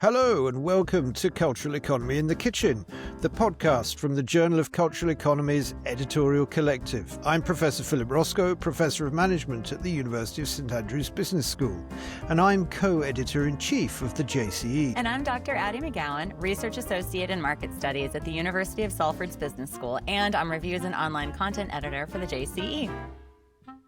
Hello and welcome to Cultural Economy in the Kitchen, the podcast from the Journal of Cultural Economy's editorial collective. I'm Professor Philip Roscoe, Professor of Management at the University of St Andrews Business School, and I'm co-editor-in-chief of the JCE. And I'm Dr Addie McGowan, Research Associate in Market Studies at the University of Salford's Business School, and I'm Reviews and Online Content Editor for the JCE.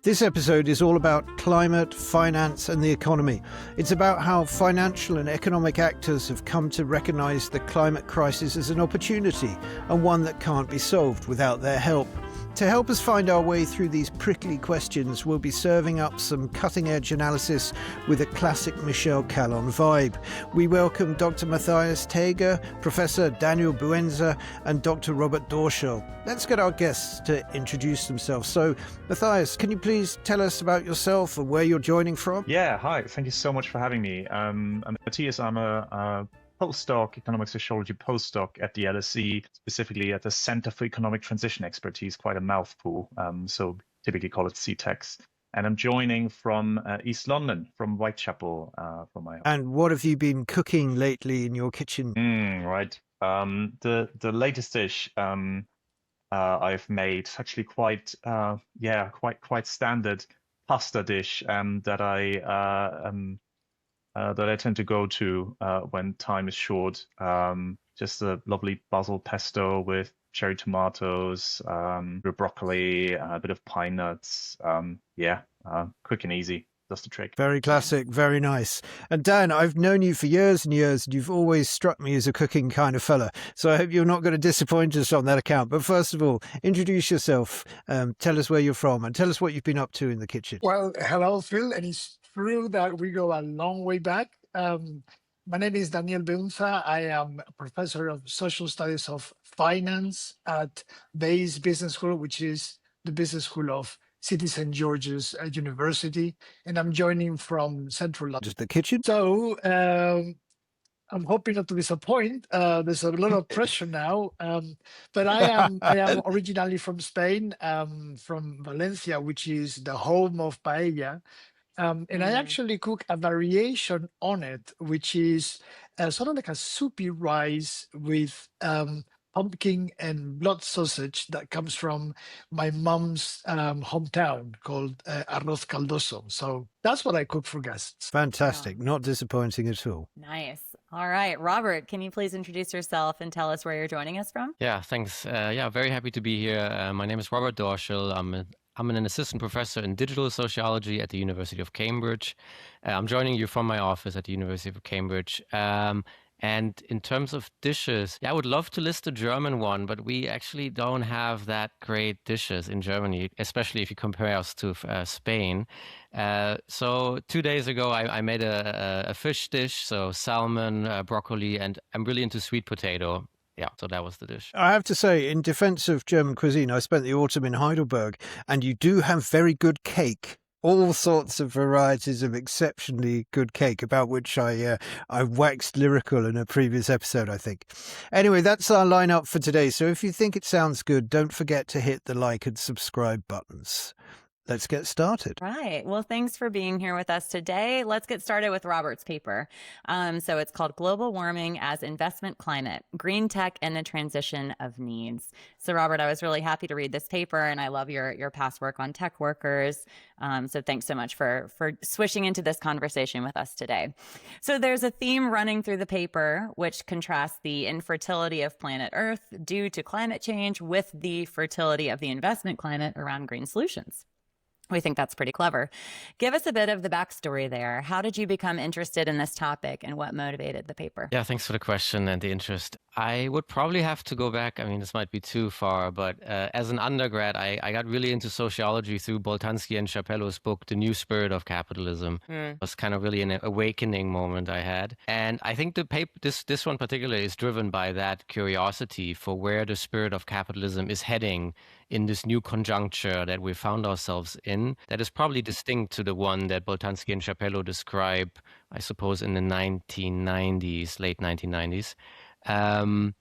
This episode is all about climate, finance and the economy. It's about how financial and economic actors have come to recognise the climate crisis as an opportunity and one that can't be solved without their help. To help us find our way through these prickly questions, we'll be serving up some cutting-edge analysis with a classic Michel Calon vibe. We welcome Dr Matthias Taeger, Professor Daniel Beunza and Dr Robert Dorschel. Let's get our guests to introduce themselves. So, Matthias, can you please tell us about yourself and where you're joining from? Yeah, hi. Thank you so much for having me. I'm Matthias. I'm a postdoc, economic sociology postdoc at the LSE, specifically at the Center for Economic Transition Expertise, quite a mouthful, so typically call it CTEX. And I'm joining from East London, from Whitechapel, from my home. And what have you been cooking lately in your kitchen? Right. The latest dish I've made, actually quite standard pasta dish that I tend to go to when time is short. Just a lovely basil pesto with cherry tomatoes, broccoli, a bit of pine nuts. Quick and easy. That's the trick. Very classic, very nice. And Dan, I've known you for years and years, and you've always struck me as a cooking kind of fella. So I hope you're not going to disappoint us on that account. But first of all, introduce yourself, tell us where you're from, and tell us what you've been up to in the kitchen. Well, hello, Phil. And it's true that we go a long way back. My name is Daniel Beunza. I am a professor of social studies of finance at Bayes Business School, which is the business school of City St George's University, and I'm joining from Central London. Just the kitchen? So I'm hoping not to disappoint. There's a lot of pressure now, but I am originally from Spain, from Valencia, which is the home of paella. And I actually cook a variation on it, which is sort of like a soupy rice with pumpkin and blood sausage that comes from my mom's hometown called arroz caldoso. So that's what I cook for guests. Fantastic. Not disappointing at all. Nice. All right. Robert, can you please introduce yourself and tell us where you're joining us from? Yeah, thanks. Very happy to be here. My name is Robert Dorschel. I'm an assistant professor in digital sociology at the University of Cambridge. I'm joining you from my office at the University of Cambridge. And in terms of dishes, I would love to list a German one, but we actually don't have that great dishes in Germany, especially if you compare us to Spain. So 2 days ago, I made a fish dish, so salmon, broccoli, and I'm really into sweet potato. Yeah, so that was the dish. I have to say, in defense of German cuisine, I spent the autumn in Heidelberg, and you do have very good cake. All sorts of varieties of exceptionally good cake, about which I waxed lyrical in a previous episode, I think. Anyway, that's our lineup for today. So if you think it sounds good, don't forget to hit the like and subscribe buttons. Let's get started. Right. Well, thanks for being here with us today. Let's get started with Robert's paper. So it's called Global Warming as Investment Climate, Green Tech and the Transition of Needs. So Robert, I was really happy to read this paper, and I love your past work on tech workers. So thanks so much for swishing into this conversation with us today. So there's a theme running through the paper, which contrasts the infertility of planet Earth due to climate change with the fertility of the investment climate around green solutions. We think that's pretty clever. Give us a bit of the backstory there. How did you become interested in this topic, and what motivated the paper? Yeah, thanks for the question and the interest. I would probably have to go back. I mean, this might be too far, but as an undergrad, I got really into sociology through Boltanski and Chapello's book, The New Spirit of Capitalism. It was kind of really an awakening moment I had. And I think the paper, this one particularly, is driven by that curiosity for where the spirit of capitalism is heading in this new conjuncture that we found ourselves in, that is probably distinct to the one that Boltanski and Chapello describe, I suppose, in the 1990s, late 1990s. And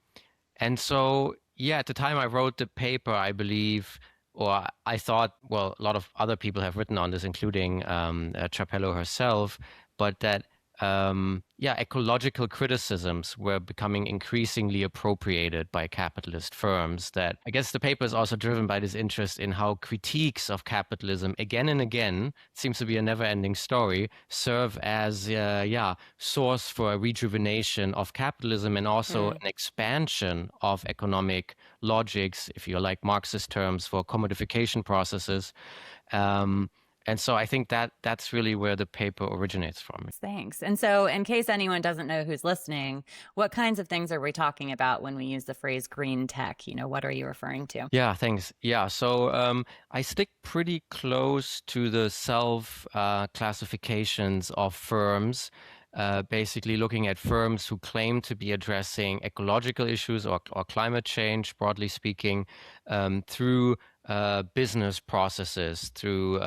so, at the time I wrote the paper, I believe, or I thought, well, a lot of other people have written on this, including Chapello herself, but that ecological criticisms were becoming increasingly appropriated by capitalist firms. That I guess the paper is also driven by this interest in how critiques of capitalism again and again, it seems to be a never-ending story, serve as source for a rejuvenation of capitalism and also an expansion of economic logics, if you like Marxist terms, for commodification processes. And so I think that's really where the paper originates from. Thanks. And so in case anyone doesn't know who's listening, what kinds of things are we talking about when we use the phrase green tech? What are you referring to? Yeah, thanks. Yeah, so I stick pretty close to the self-classifications of firms, basically looking at firms who claim to be addressing ecological issues or climate change, broadly speaking, through business processes, through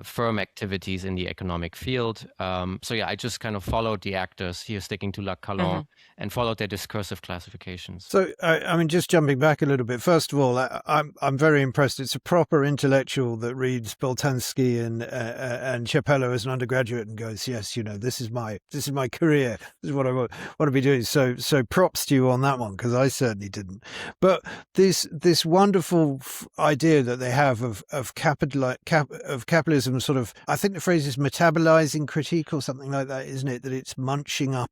firm activities in the economic field. I just kind of followed the actors here, sticking to La Calon, and followed their discursive classifications. So, just jumping back a little bit. First of all, I'm very impressed. It's a proper intellectual that reads Boltanski and Chapello as an undergraduate and goes, yes, this is my career. This is what I want to be doing. So props to you on that one, because I certainly didn't. But this wonderful idea that they have of capitalism, sort of, I think the phrase is metabolizing critique or something like that, isn't it? That it's munching up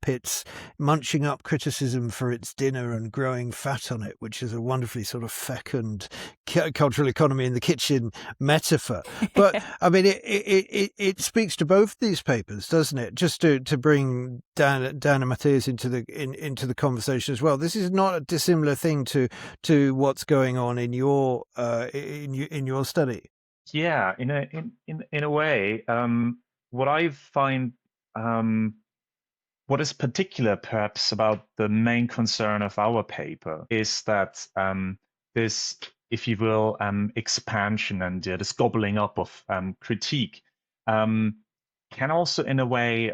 criticism for its dinner and growing fat on it, which is a wonderfully sort of fecund cultural economy in the kitchen metaphor. But I mean, it speaks to both these papers, doesn't it? Just to bring Dan and Matthias into the conversation as well. This is not a dissimilar thing to what's going on in your study. Yeah, in a way, what I find, what is particular perhaps about the main concern of our paper is that this, if you will, expansion and this gobbling up of critique can also, in a way,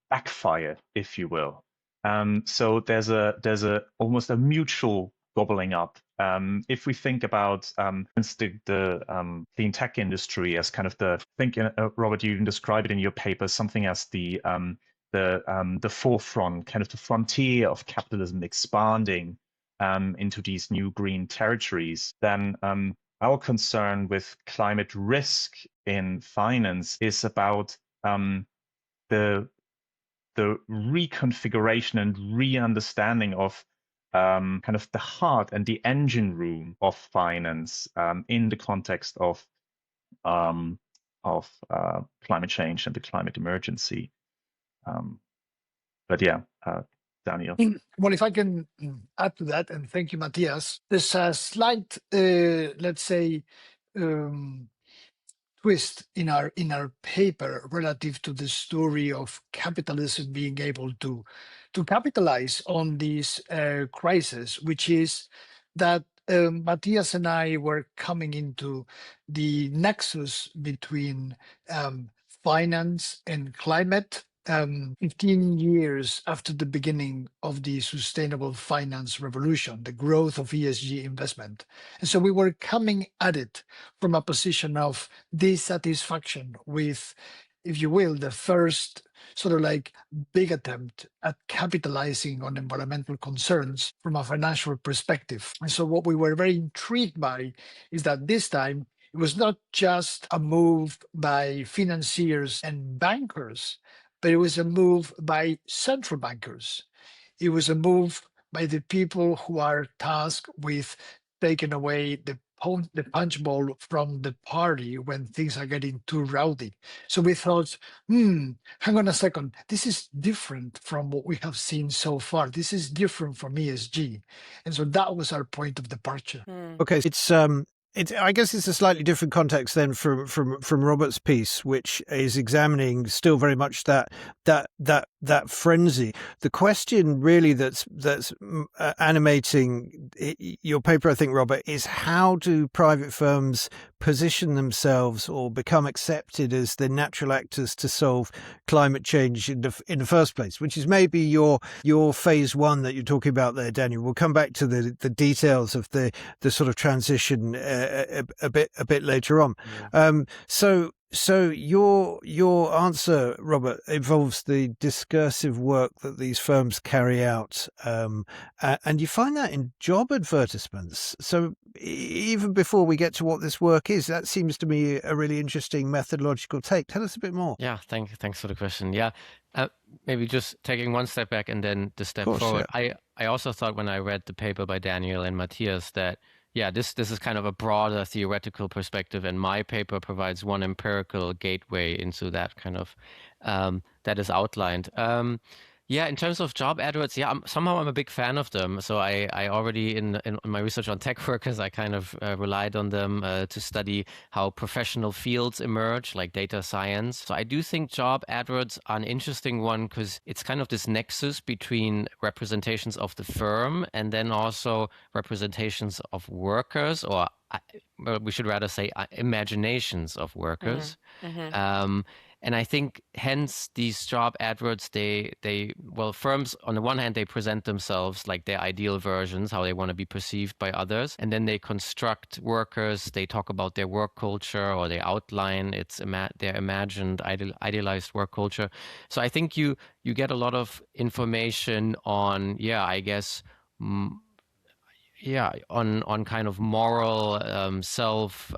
backfire, if you will. So there's a almost a mutual gobbling up. If we think about the clean tech industry as kind of Robert, you even described it in your paper, something as the forefront, kind of the frontier of capitalism expanding into these new green territories, then our concern with climate risk in finance is about the reconfiguration and re-understanding of kind of the heart and the engine room of finance in the context of climate change and the climate emergency. Daniel. Well, if I can add to that, and thank you, Matthias, there's a slight, let's say, twist in our paper relative to the story of capitalism being able to capitalize on this crisis, which is that Matthias and I were coming into the nexus between finance and climate 15 years after the beginning of the sustainable finance revolution, the growth of ESG investment. And so we were coming at it from a position of dissatisfaction with, if you will, the first sort of like big attempt at capitalizing on environmental concerns from a financial perspective. And so what we were very intrigued by is that this time it was not just a move by financiers and bankers, but it was a move by central bankers. It was a move by the people who are tasked with taking away the punch bowl from the party when things are getting too rowdy. So we thought, hang on a second, this is different from what we have seen so far. This is different from ESG. And so that was our point of departure. Okay, I guess it's a slightly different context then from Robert's piece, which is examining still very much that frenzy. The question really that's animating your paper, I think, Robert, is how do private firms position themselves or become accepted as the natural actors to solve climate change in the first place, which is maybe your phase one that you're talking about there, Daniel. We'll come back to the details of the sort of transition a bit later on. Yeah. So So your answer, Robert, involves the discursive work that these firms carry out, and you find that in job advertisements. So even before we get to what this work is, that seems to me a really interesting methodological take. Tell us a bit more. Yeah, thanks for the question. Yeah, maybe just taking one step back and then the step Of course, forward. yeah. I also thought when I read the paper by Daniel and Matthias that this is kind of a broader theoretical perspective, and my paper provides one empirical gateway into that kind of that is outlined. In terms of job adverts, somehow I'm a big fan of them. So I already in my research on tech workers, I kind of relied on them to study how professional fields emerge, like data science. So I do think job adverts are an interesting one because it's kind of this nexus between representations of the firm and then also representations of workers, or we should rather say imaginations of workers. And I think hence these job adverts, firms on the one hand, they present themselves like their ideal versions, how they want to be perceived by others. And then they construct workers, they talk about their work culture, or they outline their imagined idealized work culture. So I think you get a lot of information on, on kind of moral self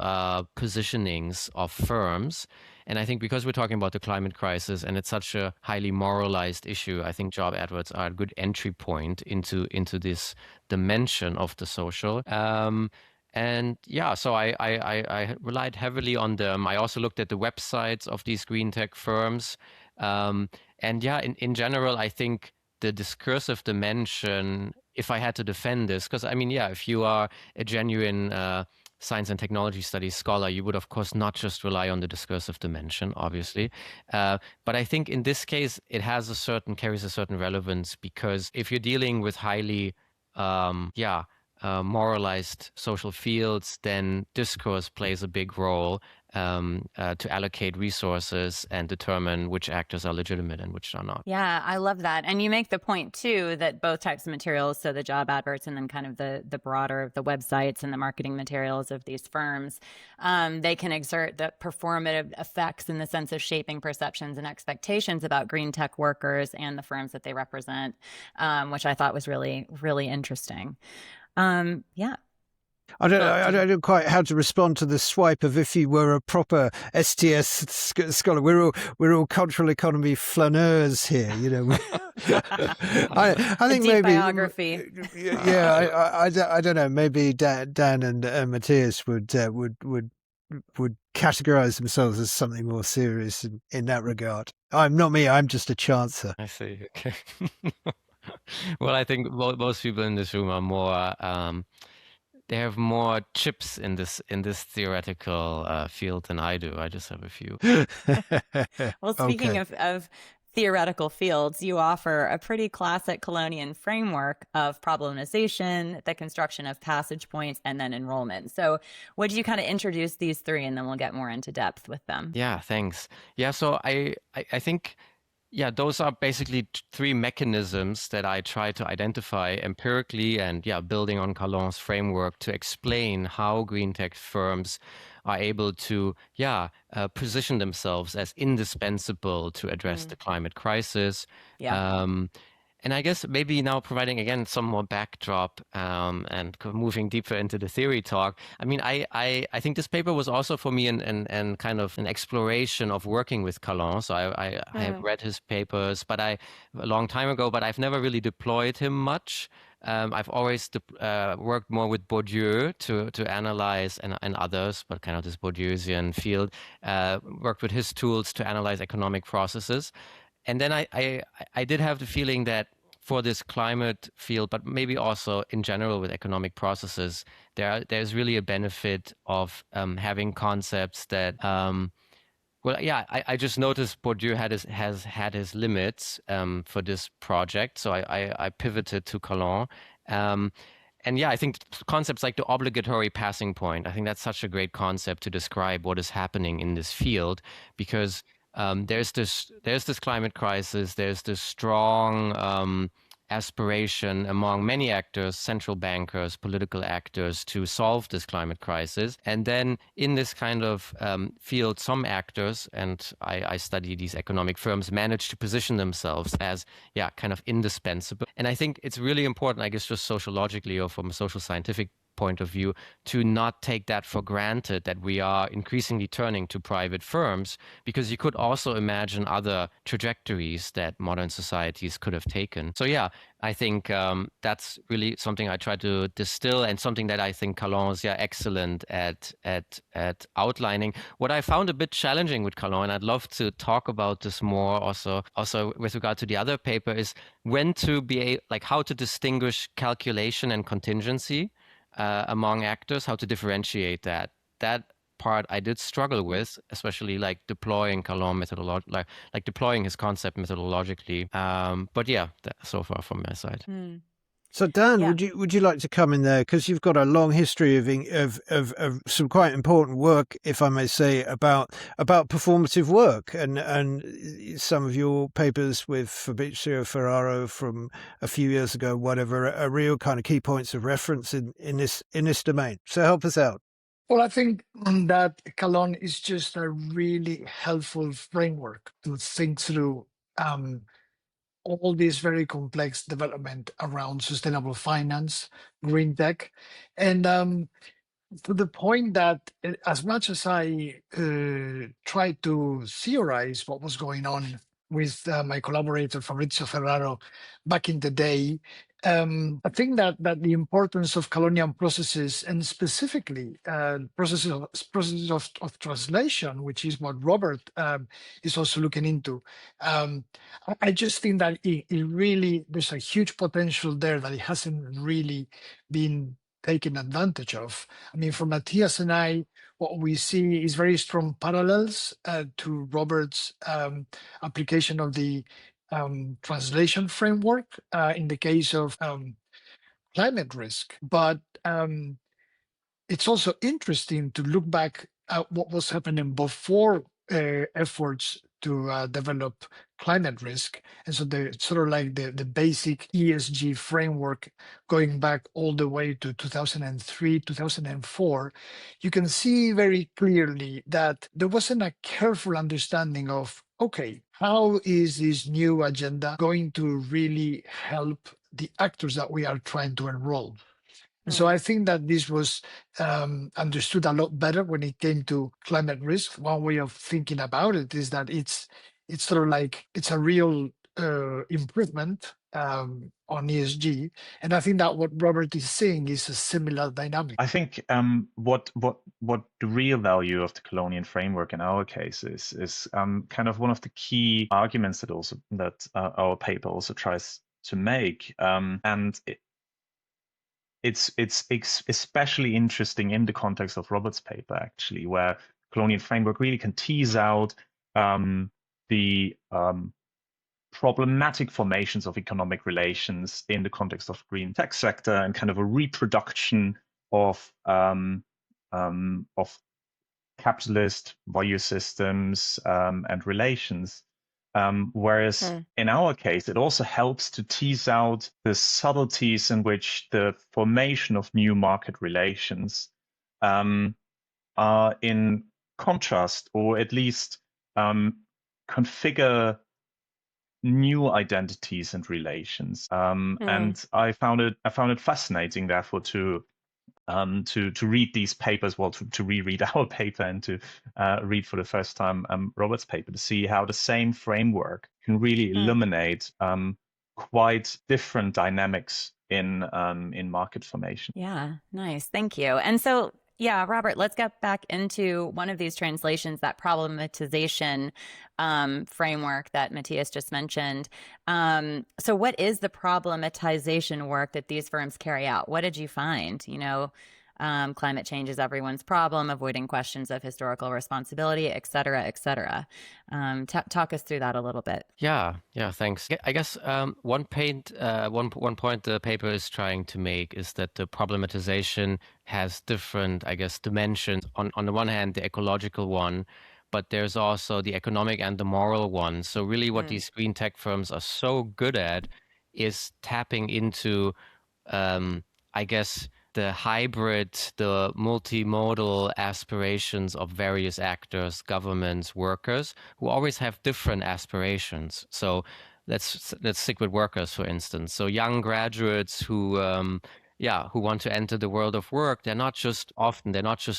positionings of firms. And I think because we're talking about the climate crisis and it's such a highly moralized issue, I think job adverts are a good entry point into this dimension of the social. So I relied heavily on them. I also looked at the websites of these green tech firms. In general, I think the discursive dimension, if I had to defend this, because if you are a genuine science and technology studies scholar, you would of course not just rely on the discursive dimension, obviously. But I think in this case, it carries a certain relevance, because if you're dealing with highly moralized social fields, then discourse plays a big role to allocate resources and determine which actors are legitimate and which are not. Yeah, I love that. And you make the point too that both types of materials, so the job adverts and then kind of the broader, the websites and the marketing materials of these firms, they can exert the performative effects in the sense of shaping perceptions and expectations about green tech workers and the firms that they represent, which I thought was really, really interesting. I don't know quite how to respond to the swipe of if you were a proper STS scholar. We're all cultural economy flaneurs here, you know. I think deep maybe biography. I don't know. Maybe Dan and Matthias would categorize themselves as something more serious in that regard. I'm not me. I'm just a chancer. I see. Okay. Well, I think most people in this room are more. They have more chips in this theoretical field than I do. I just have a few. Well, speaking of theoretical fields, you offer a pretty classic Colonian framework of problematization, the construction of passage points, and then enrollment. So would you kind of introduce these three, and then we'll get more into depth with them? Yeah, thanks. Yeah, so I think those are basically three mechanisms that I try to identify empirically and building on Calon's framework to explain how green tech firms are able to position themselves as indispensable to address the climate crisis. And I guess maybe now providing again some more backdrop and moving deeper into the theory talk. I mean, I think this paper was also for me and kind of an exploration of working with Calon. So I have read his papers, but a long time ago, but I've never really deployed him much. I've always worked more with Bourdieu to analyze and others, but kind of this Bourdieusian field, worked with his tools to analyze economic processes. And then I did have the feeling that for this climate field, but maybe also in general with economic processes, there's really a benefit of having concepts that, I just noticed Bourdieu has had his limits for this project, so I pivoted to Calon. I think concepts like the obligatory passing point, I think that's such a great concept to describe what is happening in this field, because there's this climate crisis. There's this strong aspiration among many actors, central bankers, political actors, to solve this climate crisis. And then in this kind of field, some actors, and I study these economic firms, manage to position themselves as, kind of indispensable. And I think it's really important, I guess, just sociologically or from a social scientific point of view, to not take that for granted, that we are increasingly turning to private firms, because you could also imagine other trajectories that modern societies could have taken. So I think that's really something I try to distill, and something that I think Calon is excellent at outlining. What I found a bit challenging with Calon, and I'd love to talk about this more also with regard to the other paper, is when to be how to distinguish calculation and contingency among actors, how to differentiate that. That part I did struggle with, especially deploying Calon like deploying his concept methodologically. But so far from my side. So Dan, would you like to come in there, because you've got a long history of some quite important work, if I may say, about performative work, and some of your papers with Fabrizio Ferraro from a few years ago, whatever, are real kind of key points of reference in this domain. So help us out. Well, I think that Calon is just a really helpful framework to think through all this very complex development around sustainable finance, green tech, and to the point that as much as I tried to theorize what was going on with my collaborator Fabrizio Ferraro back in the day, I think that the importance of Calonian processes, and specifically processes of translation, which is what Robert is also looking into, I just think that it really, there's a huge potential there that it hasn't really been taken advantage of. I mean, for Matthias and I, what we see is very strong parallels to Robert's application of the translation framework in the case of climate risk. But it's also interesting to look back at what was happening before efforts to develop climate risk. And so the sort of like the basic ESG framework going back all the way to 2003, 2004, you can see very clearly that there wasn't a careful understanding of, okay, how is this new agenda going to really help the actors that we are trying to enroll? And so I think that this was understood a lot better when it came to climate risk. One way of thinking about it is that it's sort of like it's a real improvement on ESG. And I think that what Robert is saying is a similar dynamic. I think what the real value of the Calonian framework in our case is kind of one of the key arguments that our paper also tries to make, and it's especially interesting in the context of Robert's paper, actually, where Calonian framework really can tease out the problematic formations of economic relations in the context of green tech sector, and kind of a reproduction of capitalist value systems and relations. Whereas in our case, it also helps to tease out the subtleties in which the formation of new market relations are in contrast, or at least configure new identities and relations. And I found it fascinating, therefore, to read these papers, well, to reread our paper, and to read for the first time Robert's paper, to see how the same framework can really illuminate quite different dynamics in market formation. Yeah, nice. Thank you. And so, Robert, let's get back into one of these translations, that problematization framework that Matthias just mentioned. So what is the problematization work that these firms carry out? What did you find? Climate change is everyone's problem, avoiding questions of historical responsibility, et cetera, et cetera. Talk us through that a little bit. Yeah, thanks. I guess one point the paper is trying to make is that the problematization has different, dimensions. On the one hand, the ecological one, but there's also the economic and the moral one. So really what these green tech firms are so good at is tapping into, I guess, the hybrid, the multimodal aspirations of various actors, governments, workers, who always have different aspirations. So let's stick with workers, for instance. So young graduates who want to enter the world of work, they're not just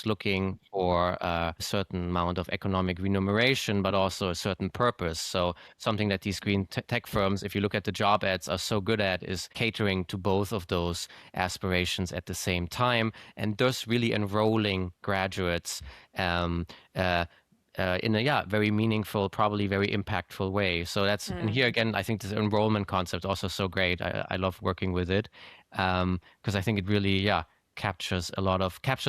looking for a certain amount of economic remuneration, but also a certain purpose. So something that these green tech firms, if you look at the job ads, are so good at is catering to both of those aspirations at the same time, and thus really enrolling graduates in a very meaningful, probably very impactful way. So that's and here again, I think this enrollment concept also so great. I love working with it because I think it really captures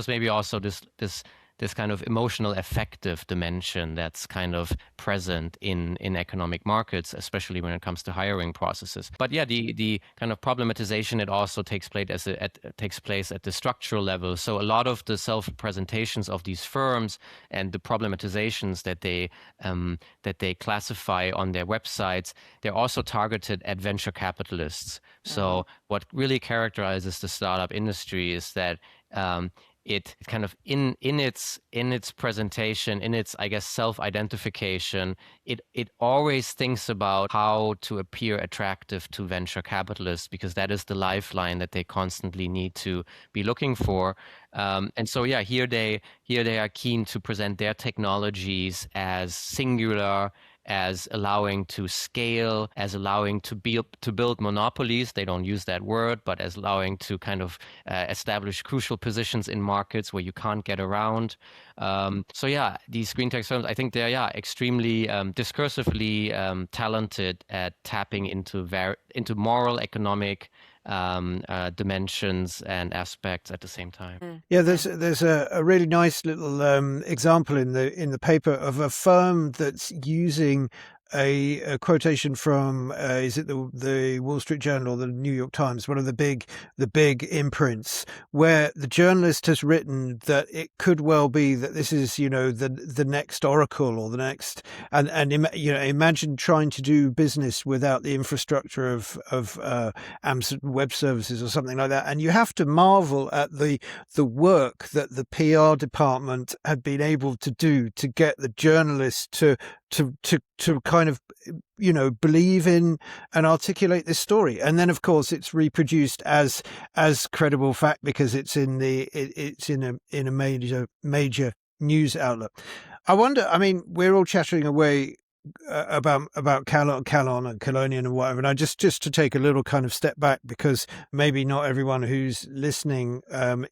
maybe also this kind of emotional affective dimension that's kind of present in economic markets, especially when it comes to hiring processes. But the kind of problematization, it also takes place at the structural level. So a lot of the self-presentations of these firms and the problematizations that they classify on their websites, they're also targeted at venture capitalists. So what really characterizes the startup industry is that it kind of in its presentation, in its, I guess, self-identification, it always thinks about how to appear attractive to venture capitalists, because that is the lifeline that they constantly need to be looking for. And so here they are keen to present their technologies as singular, as allowing to scale, as allowing to build monopolies. They don't use that word, but as allowing to kind of establish crucial positions in markets where you can't get around. These green tech firms, I think they're extremely discursively talented at tapping into moral, economic dimensions and aspects at the same time. Yeah, there's a really nice little example in the paper of a firm that's using a quotation from is it the Wall Street Journal or the New York Times, one of the big imprints, where the journalist has written that it could well be that this is the next Oracle or the next and imagine trying to do business without the infrastructure of Amazon Web Services or something like that, and you have to marvel at the work that the PR department had been able to do to get the journalist to kind of believe in and articulate this story. And then of course it's reproduced as credible fact because it's in a major news outlet. I wonder, I mean, we're all chattering away about Calon and Colonian and whatever, and I just to take a little kind of step back, because maybe not everyone who's listening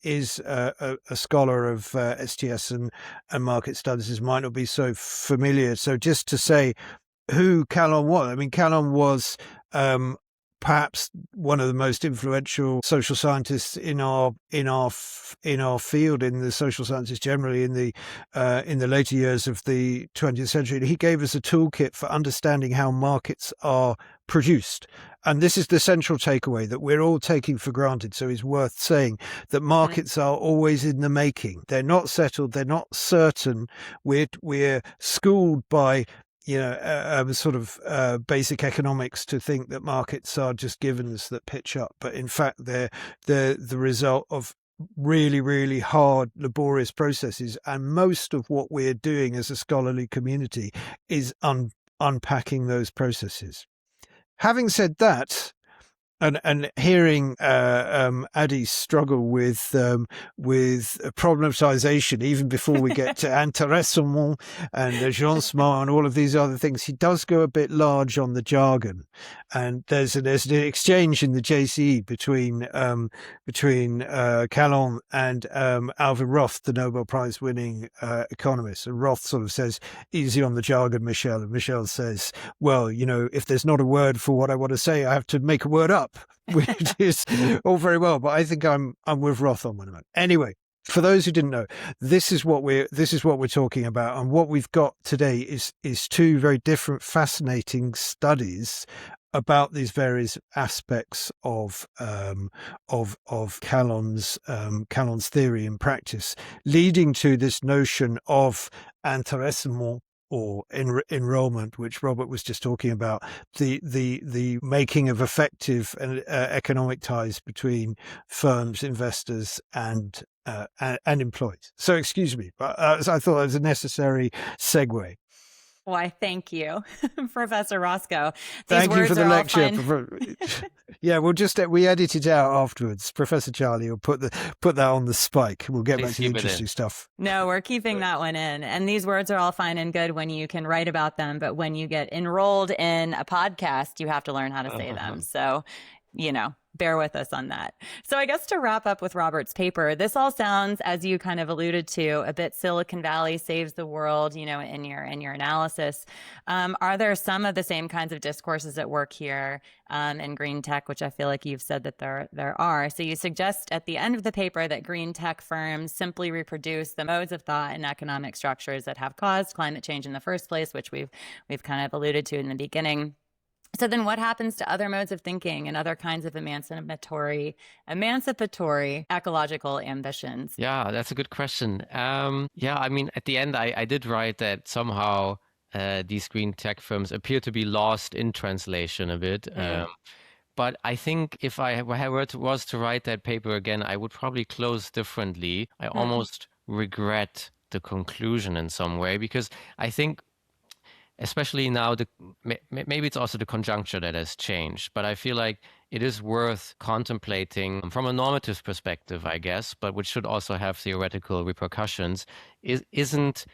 is a scholar of STS and market studies, might not be so familiar. So just to say who Calon was. I mean, Calon was perhaps one of the most influential social scientists in our field, in the social sciences generally, in the later years of the 20th century. He gave us a toolkit for understanding how markets are produced. And this is the central takeaway that we're all taking for granted. So it's worth saying that markets are always in the making. They're not settled. They're not certain. We're schooled by basic economics to think that markets are just givens that pitch up, but in fact they're the result of really, really hard, laborious processes. And most of what we're doing as a scholarly community is unpacking those processes. Having said that, and hearing Addie struggle with problematization even before we get to intéressement and agencement and all of these other things, he does go a bit large on the jargon. And there's an exchange in the JCE between Calon and Alvin Roth, the Nobel Prize winning economist. And Roth sort of says, "Easy on the jargon, Michel." And Michel says, "Well, if there's not a word for what I want to say, I have to make a word up," which is all very well. But I think I'm with Roth on one of them. Anyway, for those who didn't know, this is what we're talking about, and what we've got today is two very different, fascinating studies about these various aspects of Calon's theory and practice, leading to this notion of intéressement or enrollment, which Robert was just talking about, the making of effective and economic ties between firms, investors, and employees. So excuse me, but I thought it was a necessary segue. Why, thank you, Professor Roscoe. Thank you for the lecture. Yeah, we edit it out afterwards. Professor Charlie will put that on the spike. We'll get back to the interesting stuff. No, we're keeping that one in. And these words are all fine and good when you can write about them, but when you get enrolled in a podcast, you have to learn how to say them. So, bear with us on that. So I guess to wrap up with Robert's paper, this all sounds, as you kind of alluded to, a bit Silicon Valley saves the world, in your analysis. Are there some of the same kinds of discourses at work here in green tech, which I feel like you've said that there are? So you suggest at the end of the paper that green tech firms simply reproduce the modes of thought and economic structures that have caused climate change in the first place, which we've kind of alluded to in the beginning. So then what happens to other modes of thinking and other kinds of emancipatory ecological ambitions? Yeah, that's a good question. I mean, at the end, I did write that somehow these green tech firms appear to be lost in translation a bit. But I think if I was to write that paper again, I would probably close differently. I almost regret the conclusion in some way, because I think, especially now, maybe it's also the conjuncture that has changed, but I feel like it is worth contemplating from a normative perspective, I guess, but which should also have theoretical repercussions, isn't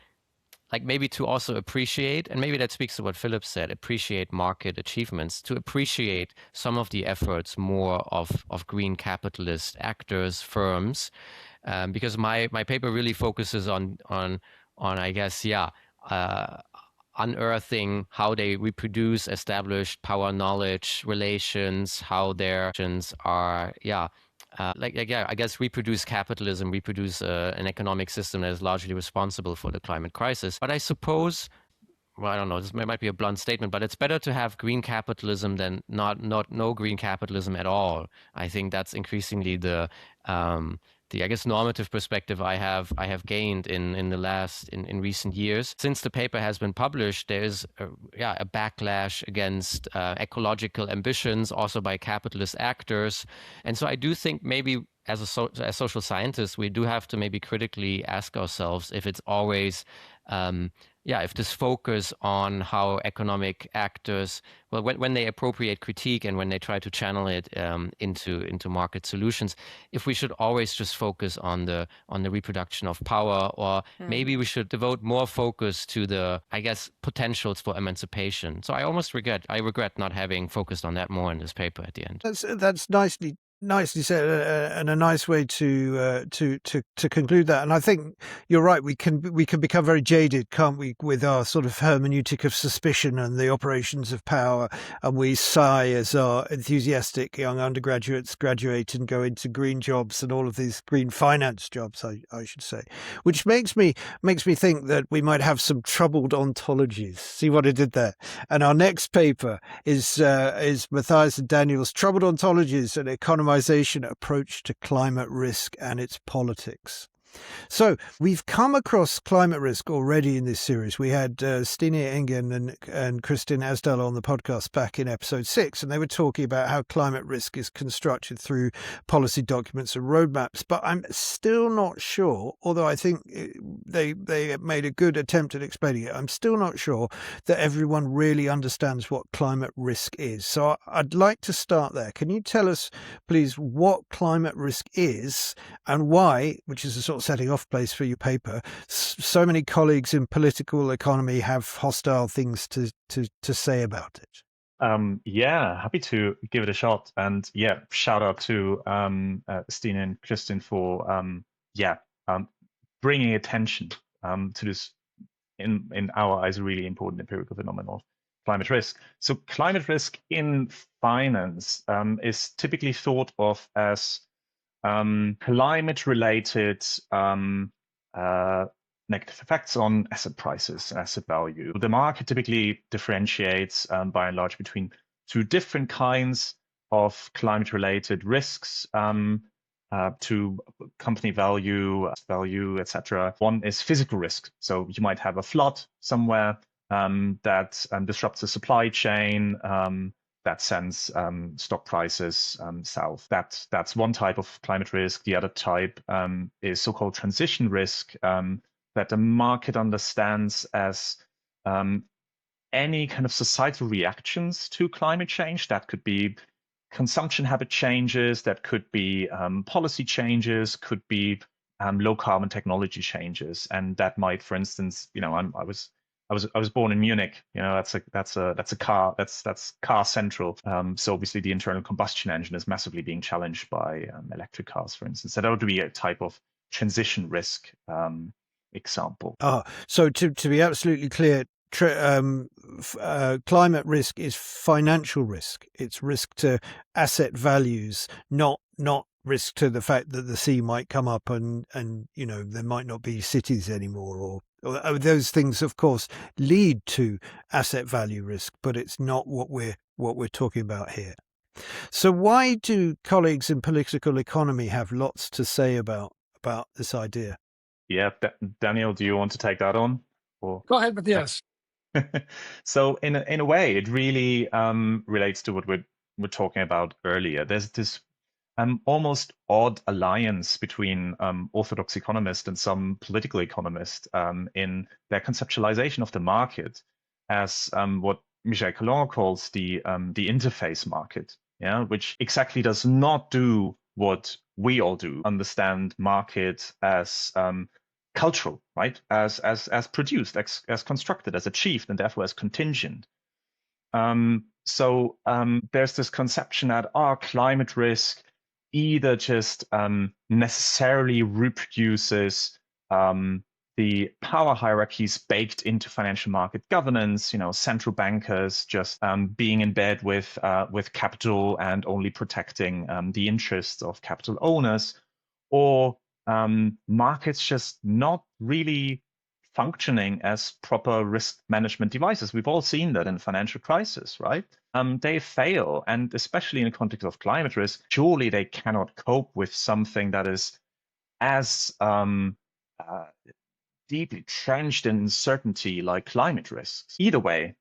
like maybe to also appreciate, and maybe that speaks to what Philip said, appreciate market achievements, to appreciate some of the efforts more of green capitalist actors, firms, because my paper really focuses on I guess, unearthing how they reproduce established power knowledge relations, how their actions are, I guess reproduce capitalism, reproduce an economic system that is largely responsible for the climate crisis. But I suppose, well, I don't know, this might be a blunt statement, but it's better to have green capitalism than not no green capitalism at all. I think that's increasingly the I guess normative perspective I have gained in recent years. Since the paper has been published, there is a backlash against ecological ambitions, also by capitalist actors, and so I do think maybe as social scientists we do have to maybe critically ask ourselves if it's always if this focus on how economic actors, well, when they appropriate critique and when they try to channel it into market solutions, if we should always just focus on the reproduction of power, or maybe we should devote more focus to the, I guess, potentials for emancipation. So I regret not having focused on that more in this paper at the end. That's nicely said, and a nice way to conclude that. And I think you're right. We can become very jaded, can't we, with our sort of hermeneutic of suspicion and the operations of power, and we sigh as our enthusiastic young undergraduates graduate and go into green jobs and all of these green finance jobs, I should say, which makes me think that we might have some troubled ontologies. See what I did there? And our next paper is Matthias and Daniel's Troubled Ontologies and Economization Approach to Climate Risk and Its Politics. So we've come across climate risk already in this series. We had Stine Engen and Kristin Asdal on the podcast back in episode 6, and they were talking about how climate risk is constructed through policy documents and roadmaps. But I'm still not sure, although I think they made a good attempt at explaining it, I'm still not sure that everyone really understands what climate risk is. So I'd like to start there. Can you tell us, please, what climate risk is and why, which is a sort of setting off place for your paper, so many colleagues in political economy have hostile things to say about it? Happy to give it a shot. And shout out to Stine and Kristin for bringing attention to this, in our eyes, really important empirical phenomenon of climate risk. So climate risk in finance is typically thought of as climate-related negative effects on asset prices, asset value. The market typically differentiates, by and large, between two different kinds of climate-related risks. to company value, etc. One is physical risk. So you might have a flood somewhere that disrupts the supply chain, that sends stock prices south. That's one type of climate risk. The other type is so-called transition risk that the market understands as any kind of societal reactions to climate change. That could be consumption habit changes, that could be policy changes, could be low carbon technology changes, and that might, for instance, I was born in Munich. That's car central. So obviously the internal combustion engine is massively being challenged by electric cars, for instance. So that would be a type of transition risk example. So to be absolutely clear, climate risk is financial risk. It's risk to asset values, not risk to the fact that the sea might come up and there might not be cities anymore, or those things, of course, lead to asset value risk, but it's not what we're talking about here. So why do colleagues in political economy have lots to say about this idea? Yeah, Daniel, do you want to take that on? Or Go ahead, Matthias. So in a way, it really relates to what we're talking about earlier. There's this almost odd alliance between orthodox economists and some political economists in their conceptualization of the market as what Michel Collin calls the interface market, which exactly does not do what we all do, understand market as cultural, right? As produced, as constructed, as achieved, and therefore as contingent. So there's this conception that climate risk either just necessarily reproduces the power hierarchies baked into financial market governance, central bankers just being in bed with capital and only protecting the interests of capital owners, or markets just not really functioning as proper risk management devices. We've all seen that in financial crisis, right? They fail, and especially in the context of climate risk, surely they cannot cope with something that is as deeply trenched in uncertainty like climate risks. Either way,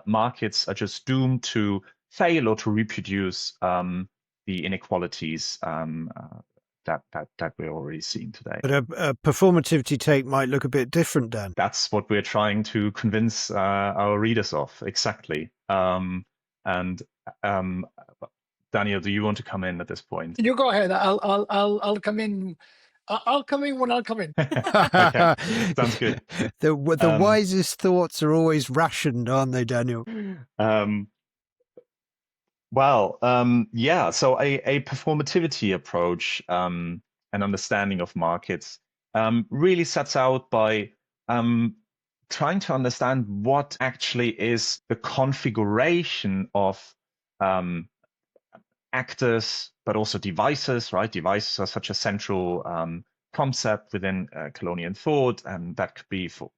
markets are just doomed to fail or to reproduce the inequalities that we're already seeing today. But a performativity take might look a bit different, Dan. That's what we're trying to convince our readers of, exactly. And Daniel, do you want to come in at this point? You go ahead. I'll come in. I'll come in when I'll come in. Okay, sounds good. The wisest thoughts are always rationed, aren't they, Daniel? Yeah. So a performativity approach and understanding of markets really sets out by trying to understand what actually is the configuration of actors, but also devices, right? Devices are such a central concept within Collinian thought, and that could be, for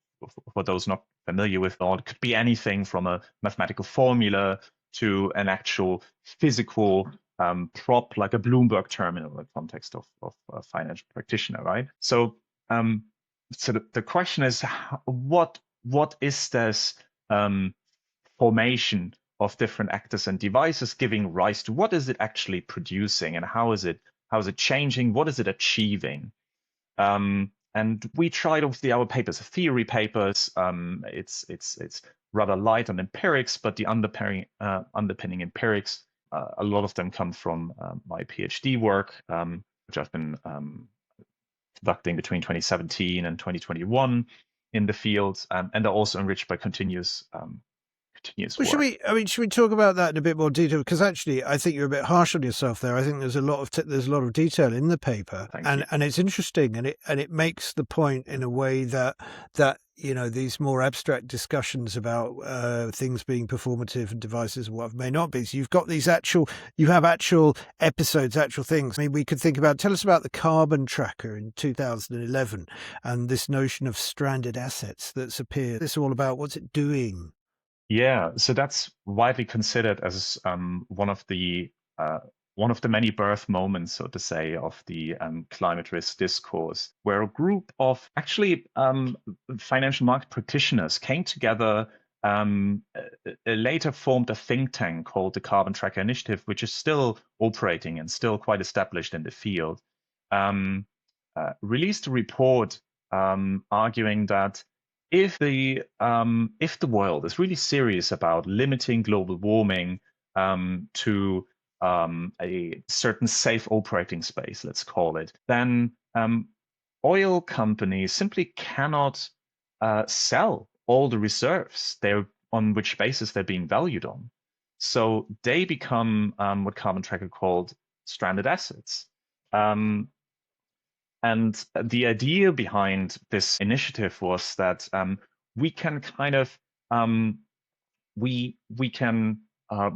those not familiar with thought, it could be anything from a mathematical formula to an actual physical prop, like a Bloomberg terminal in the context of a financial practitioner, right? So, the question is, what is this formation of different actors and devices giving rise to? What is it actually producing, and how is it changing? What is it achieving? And we tried, obviously, our papers, theory papers. It's rather light on empirics, but the underpinning empirics, a lot of them come from my PhD work, which I've been conducting between 2017 and 2021 in the field, and are also enriched by continuous work. Should we talk about that in a bit more detail? Because actually, I think you're a bit harsh on yourself there. I think there's a lot of detail in the paper, and it's interesting, and it makes the point in a way that these more abstract discussions about things being performative and devices and what may not be. So you've got these actual episodes, actual things. I mean, we could think about. Tell us about the carbon tracker in 2011 and this notion of stranded assets that's appeared. This is all about what's it doing. Yeah, so that's widely considered as one of the one of the many birth moments, so to say, of the climate risk discourse, where a group of actually financial market practitioners came together, later formed a think tank called the Carbon Tracker Initiative, which is still operating and still quite established in the field, released a report arguing that if the world is really serious about limiting global warming to a certain safe operating space, let's call it, then oil companies simply cannot sell all the reserves on which basis they're being valued on. So they become what Carbon Tracker called stranded assets. And the idea behind this initiative was that we can kind of we can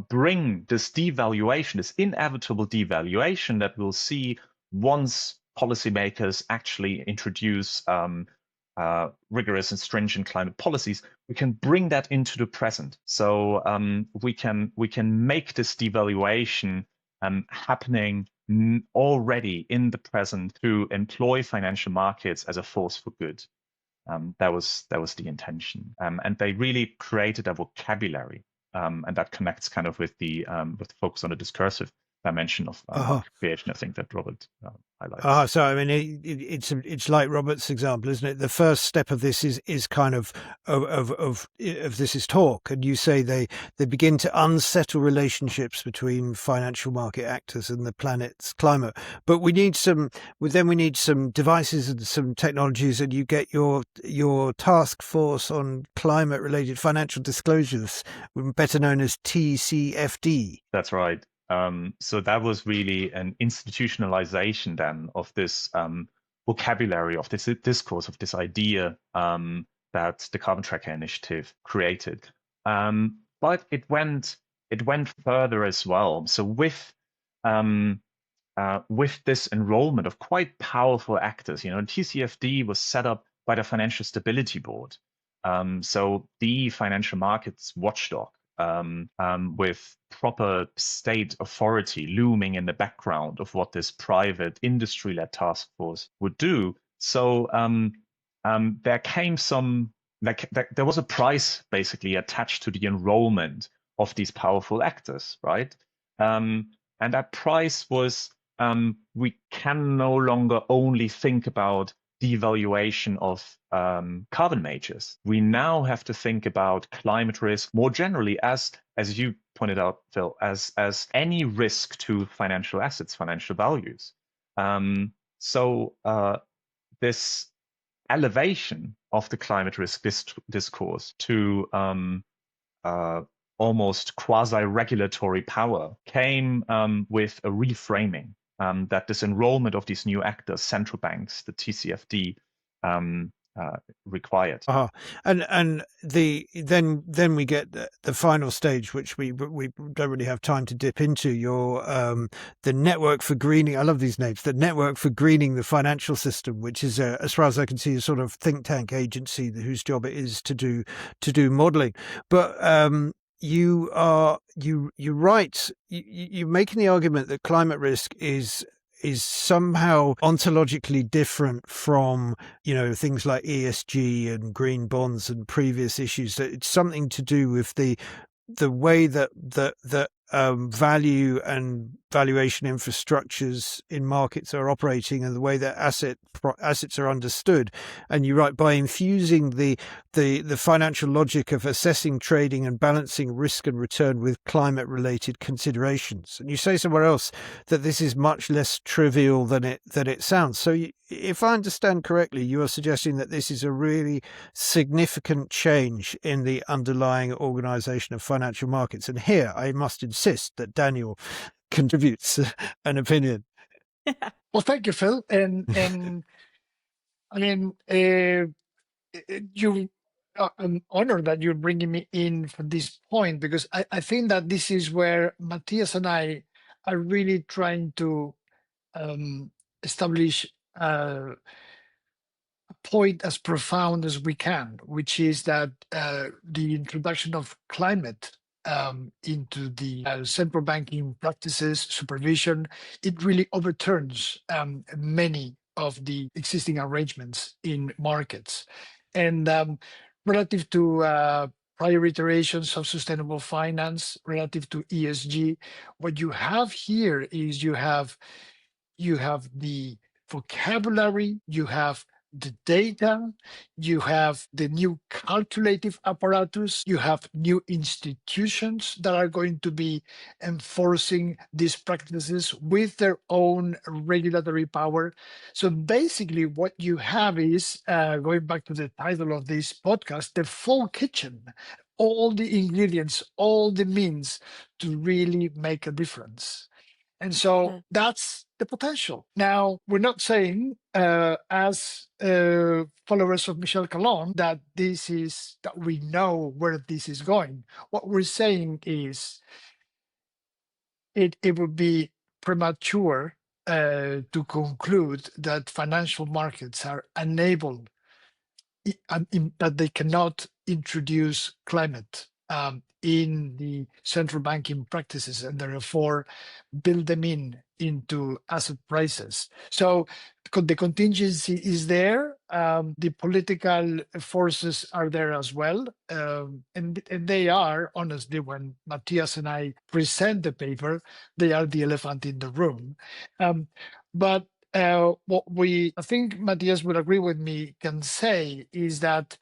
bring this devaluation, this inevitable devaluation that we'll see once policymakers actually introduce rigorous and stringent climate policies. We can bring that into the present. So we can make this devaluation happening already in the present to employ financial markets as a force for good. That was the intention, and they really created a vocabulary, and that connects kind of with the focus on the discursive dimension of market creation. I think that Robert highlights. So I mean, it's like Robert's example, isn't it? The first step of this is kind of this is talk, and you say they begin to unsettle relationships between financial market actors and the planet's climate. But we need some devices and some technologies, and you get your task force on climate related financial disclosures, better known as TCFD. That's right. So that was really an institutionalization then of this vocabulary, of this discourse, of this idea that the Carbon Tracker Initiative created. But it went further as well. So with this enrollment of quite powerful actors, TCFD was set up by the Financial Stability Board, so the financial markets watchdog. With proper state authority looming in the background of what this private industry-led task force would do. So there came there was a price basically attached to the enrollment of these powerful actors, right? And that price was we can no longer only think about devaluation of carbon majors. We now have to think about climate risk more generally, as you pointed out, Phil, as any risk to financial assets, financial values. So this elevation of the climate risk discourse to almost quasi-regulatory power came with a reframing. That this enrollment of these new actors, central banks, the TCFD, required. And then we get the final stage, which we don't really have time to dip into. The network for greening. I love these names. The network for greening the financial system, which is as far as I can see, a sort of think tank agency whose job it is to do modelling. But you write, you're making the argument that climate risk is somehow ontologically different from things like ESG and green bonds and previous issues. That it's something to do with the way that value and valuation infrastructures in markets are operating and the way that assets are understood. And you write, by infusing the financial logic of assessing, trading and balancing risk and return with climate related considerations. And you say somewhere else that this is much less trivial than it sounds. So if I understand correctly, you are suggesting that this is a really significant change in the underlying organization of financial markets. And here I must insist that Daniel contributes an opinion. Well, thank you, Phil. And I mean, I'm honored that you're bringing me in for this point, because I think that this is where Matthias and I are really trying to establish a point as profound as we can, which is that the introduction of climate into the central banking practices, supervision, it really overturns many of the existing arrangements in markets. And relative to prior iterations of sustainable finance, relative to ESG, what you have here is you have the vocabulary, you have the data, you have the new calculative apparatus, you have new institutions that are going to be enforcing these practices with their own regulatory power. So basically, what you have is, going back to the title of this podcast, the full kitchen, all the ingredients, all the means to really make a difference. And so that's the potential. Now, we're not saying, as followers of Michel Calon, that we know where this is going. What we're saying is it would be premature to conclude that financial markets are unable, that they cannot introduce climate in the central banking practices and therefore build them into asset prices. So the contingency is there. The political forces are there as well. And they are, honestly, when Matthias and I present the paper, they are the elephant in the room. But what I think Matthias would agree with me, can say is that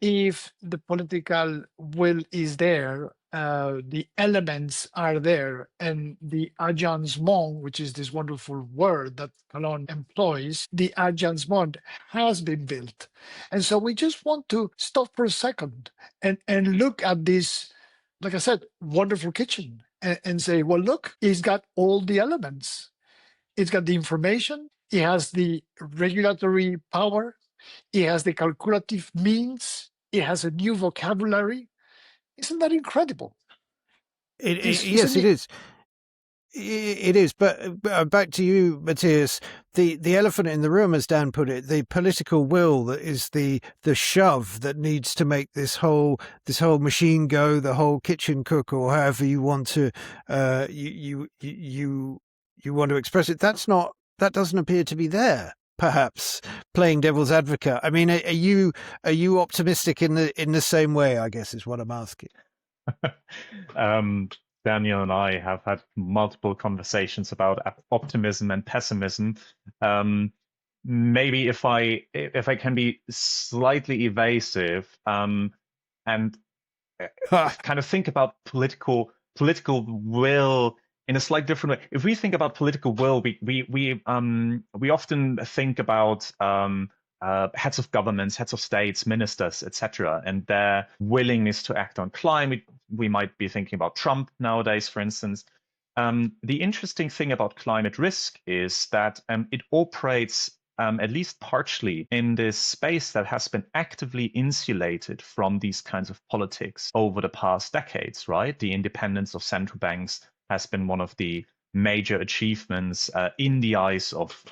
if the political will is there, the elements are there, and the agencement, which is this wonderful word that Calon employs, the agencement has been built. And so we just want to stop for a second and look at this, like I said, wonderful kitchen and say, well, look, it's got all the elements. It's got the information, it has the regulatory power, it has the calculative means, it has a new vocabulary. Isn't that incredible? Yes, it is. It is, but back to you, Matthias. The elephant in the room, as Dan put it, the political will that is the shove that needs to make this whole machine go, the whole kitchen cook, or however you want to you want to express it. That doesn't appear to be there. Perhaps playing devil's advocate. I mean, are you optimistic in the same way, I guess, is what I'm asking. Daniel and I have had multiple conversations about optimism and pessimism. Maybe if I can be slightly evasive, and kind of think about political will in a slightly different way. If we think about political will, we often think about heads of governments, heads of states, ministers, etc., and their willingness to act on climate. We might be thinking about Trump nowadays, for instance. The interesting thing about climate risk is that it operates at least partially in this space that has been actively insulated from these kinds of politics over the past decades, right? The independence of central banks has been one of the major achievements in the eyes of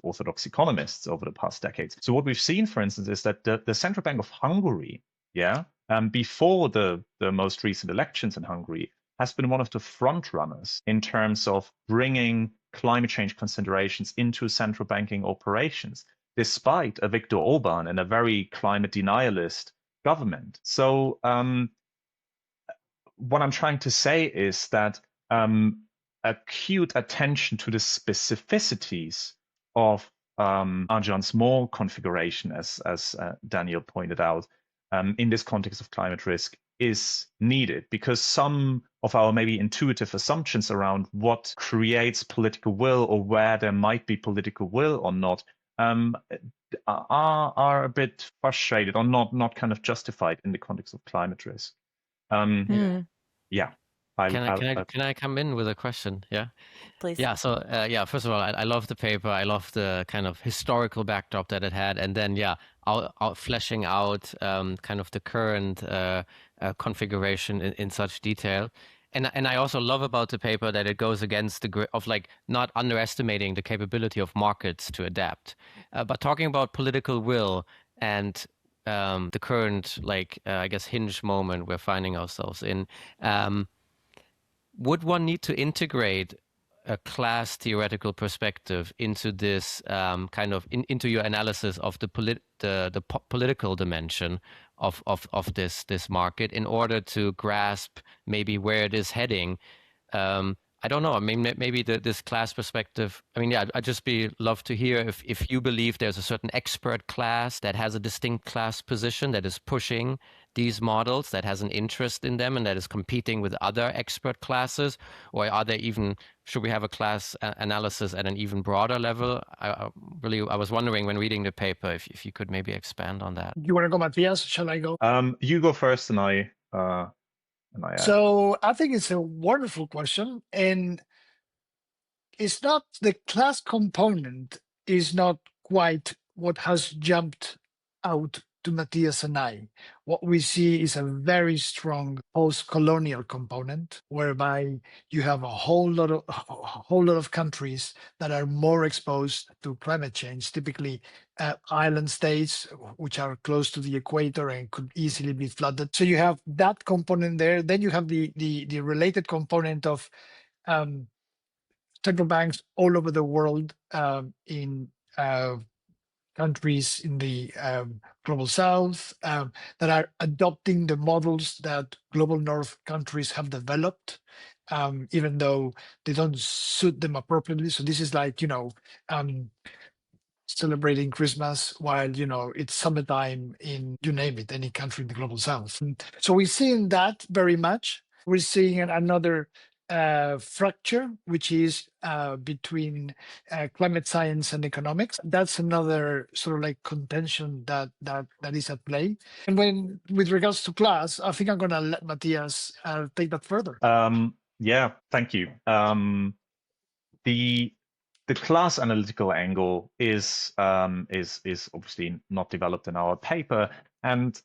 orthodox economists over the past decades. So what we've seen, for instance, is that the Central Bank of Hungary, before the most recent elections in Hungary, has been one of the front runners in terms of bringing climate change considerations into central banking operations, despite a Viktor Orban and a very climate denialist government. So what I'm trying to say is that acute attention to the specificities of agencement configuration, as Daniel pointed out, in this context of climate risk is needed, because some of our maybe intuitive assumptions around what creates political will or where there might be political will or not are a bit frustrated or not kind of justified in the context of climate risk. Yeah. Can I come in with a question? Yeah, please. Yeah. So first of all, I love the paper. I love the kind of historical backdrop that it had, and then fleshing out kind of the current configuration in such detail. And I also love about the paper that it goes against not underestimating the capability of markets to adapt, but talking about political will and the current, I guess, hinge moment we're finding ourselves in, would one need to integrate a class theoretical perspective into this into your analysis of the political dimension of this market in order to grasp maybe where it is heading? I don't know. I mean, maybe this class perspective. I mean, yeah, I'd just love to hear if you believe there's a certain expert class that has a distinct class position that is pushing these models, that has an interest in them, and that is competing with other expert classes, or are there even? Should we have a class analysis at an even broader level? I was wondering when reading the paper if you could maybe expand on that. You want to go, Matthias? Shall I go? You go first, and I add. So I think it's a wonderful question, and it's not the class component is not quite what has jumped out to Matthias and I. What we see is a very strong post-colonial component, whereby you have a whole lot of countries that are more exposed to climate change, typically island states which are close to the equator and could easily be flooded. So you have that component there. Then you have the related component of central banks all over the world, in countries in the global south, that are adopting the models that global north countries have developed, even though they don't suit them appropriately. So this is like, celebrating Christmas while, it's summertime in, you name it, any country in the global south. And so we're seeing that very much. We're seeing another fracture, which is between climate science and economics. That's another sort of like contention that is at play. And with regards to class, I think I'm going to let Matthias take that further. Yeah, thank you. The class analytical angle is obviously not developed in our paper, and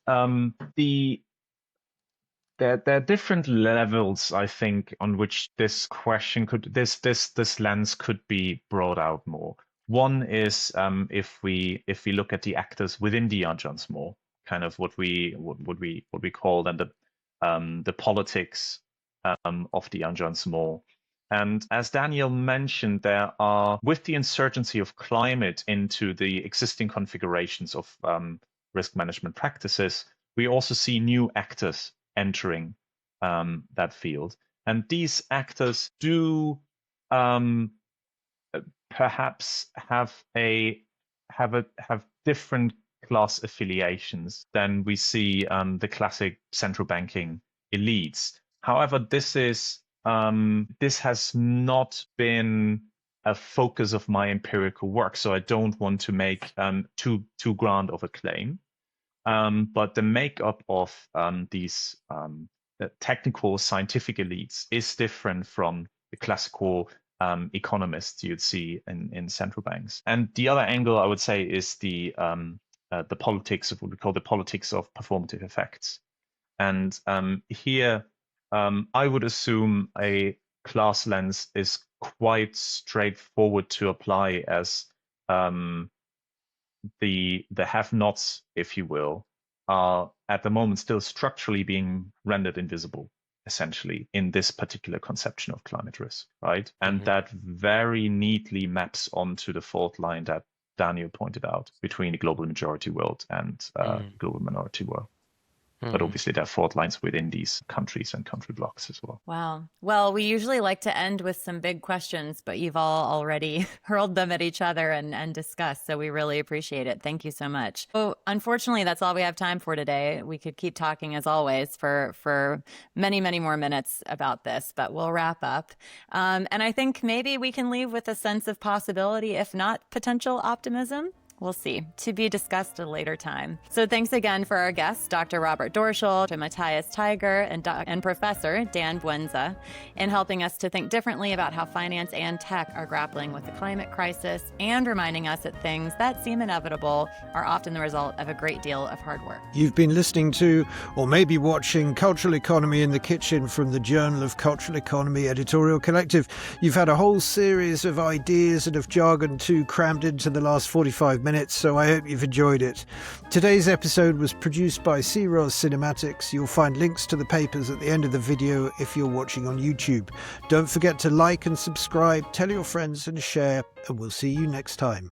there are different levels, I think, on which this question this lens could be brought out more. One is if we look at the actors within the Agence more, kind of what we call then the politics of the Agence more. And as Daniel mentioned, there are, with the insurgency of climate into the existing configurations of risk management practices, we also see new actors entering that field, and these actors do perhaps have different class affiliations than we see the classic central banking elites. However, this has not been a focus of my empirical work, so I don't want to make too grand of a claim. But the makeup of these technical scientific elites is different from the classical economists you'd see in central banks. And the other angle I would say is the politics of what we call the politics of performative effects. And here I would assume a class lens is quite straightforward to apply, as the have-nots, if you will, are at the moment still structurally being rendered invisible, essentially, in this particular conception of climate risk, right? And that very neatly maps onto the fault line that Daniel pointed out between the global majority world and global minority world. But obviously there are fault lines within these countries and country blocks as well. Wow. Well, we usually like to end with some big questions, but you've all already hurled them at each other and discussed. So we really appreciate it. Thank you so much. So unfortunately, that's all we have time for today. We could keep talking as always for many, many more minutes about this, but we'll wrap up. And I think maybe we can leave with a sense of possibility, if not potential optimism. We'll see. To be discussed at a later time. So thanks again for our guests, Dr. Robert Dorschel, Dr. Matthias Taeger, and Professor Dan Beunza, in helping us to think differently about how finance and tech are grappling with the climate crisis and reminding us that things that seem inevitable are often the result of a great deal of hard work. You've been listening to, or maybe watching, Cultural Economy in the Kitchen from the Journal of Cultural Economy Editorial Collective. You've had a whole series of ideas and of jargon too crammed into the last 45 minutes. minutes, so I hope you've enjoyed it. Today's episode was produced by C-Ros Cinematics. You'll find links to the papers at the end of the video if you're watching on YouTube. Don't forget to like and subscribe, tell your friends and share, and we'll see you next time.